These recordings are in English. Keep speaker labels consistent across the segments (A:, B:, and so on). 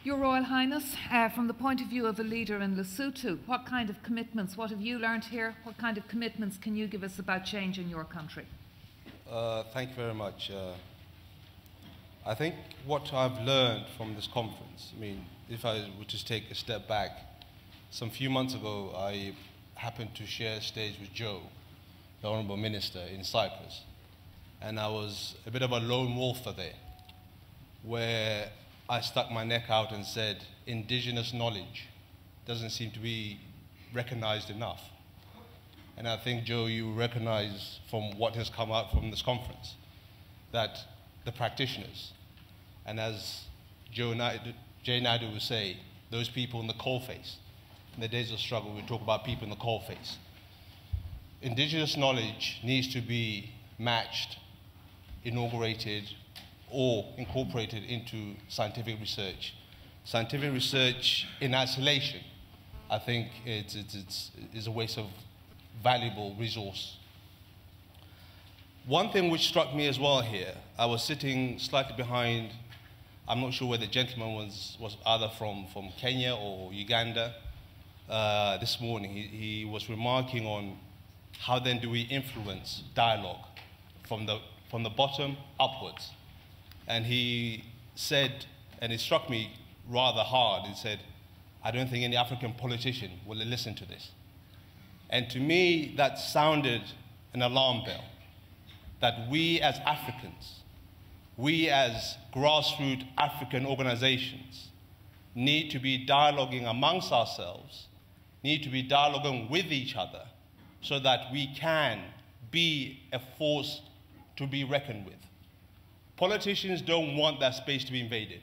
A: Your Royal Highness, from the point of view of a leader in Lesotho, what kind of commitments, what have you learned here? What kind of commitments can you give us about change in your country?
B: Thank you very much. I think what I've learned from this conference, I mean, if I were to take a step back, some few months ago, I happened to share a stage with Joe, the Honourable Minister, in Cyprus. And I was a bit of a lone wolfer there, where I stuck my neck out and said, indigenous knowledge doesn't seem to be recognized enough. And I think, Joe, you recognize from what has come out from this conference, that the practitioners, and as Jay Naidu would say, those people in the coalface. In the days of struggle, we talk about people in the coalface. Indigenous knowledge needs to be matched, inaugurated, or incorporated into scientific research. Scientific research in isolation, I think is a waste of valuable resource. One thing which struck me as well here, I was sitting slightly behind, I'm not sure where the gentleman was either from Kenya or Uganda. This morning, he was remarking on how then do we influence dialogue from the bottom upwards. And he said, and it struck me rather hard, he said, I don't think any African politician will listen to this. And to me, that sounded an alarm bell, that we as Africans, we as grassroots African organizations need to be dialoguing amongst ourselves, need to be dialoguing with each other so that we can be a force to be reckoned with. Politicians don't want that space to be invaded.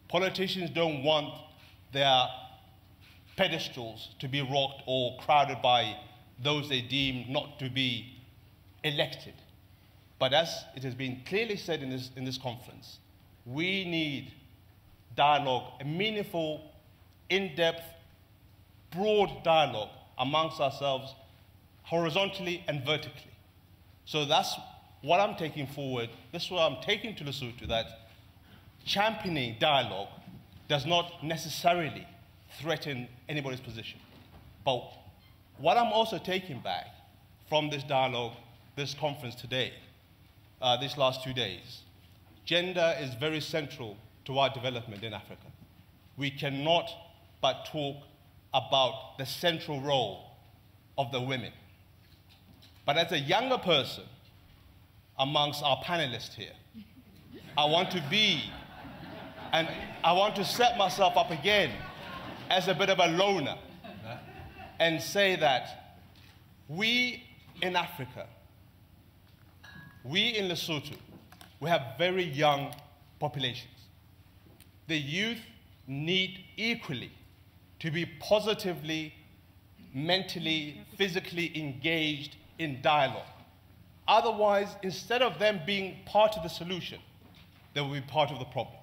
B: Politicians don't want their pedestals to be rocked or crowded by those they deem not to be elected. But as it has been clearly said in this conference, we need dialogue, a meaningful, in-depth, broad dialogue amongst ourselves, horizontally and vertically. So that's what I'm taking forward. This is what I'm taking to Lesotho, that championing dialogue does not necessarily threaten anybody's position. But what I'm also taking back from this dialogue, this conference today, these last 2 days, gender is very central to our development in Africa. We cannot but talk about the central role of the women. But as a younger person amongst our panelists here, I want to be, and I want to set myself up again as a bit of a loner and say that we in Africa, we in Lesotho, we have very young populations. The youth need equally to be positively, mentally, physically engaged in dialogue. Otherwise, instead of them being part of the solution, they will be part of the problem.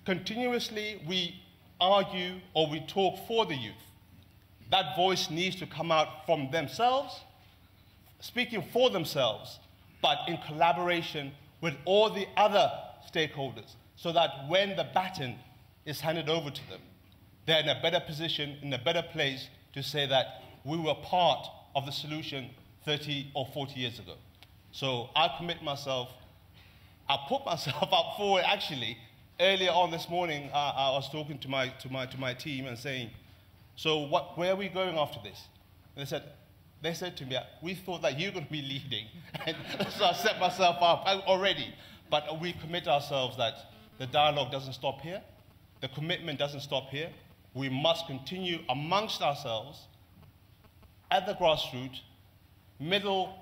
B: Continuously, we argue or we talk for the youth. That voice needs to come out from themselves, speaking for themselves, but in collaboration with all the other stakeholders, so that when the baton is handed over to them, they're in a better position, in a better place to say that we were part of the solution 30 or 40 years ago. So I commit myself, I put myself up forward actually. Earlier on this morning, I was talking to my team and saying, so where are we going after this? And they said to me, we thought that you're going to be leading. And so I set myself up already. But we commit ourselves that the dialogue doesn't stop here. The commitment doesn't stop here. We must continue amongst ourselves at the grassroots, middle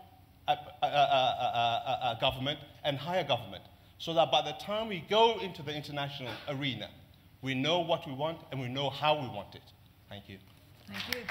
B: government, and higher government, so that by the time we go into the international arena, we know what we want and we know how we want it. Thank you.
A: Thank you.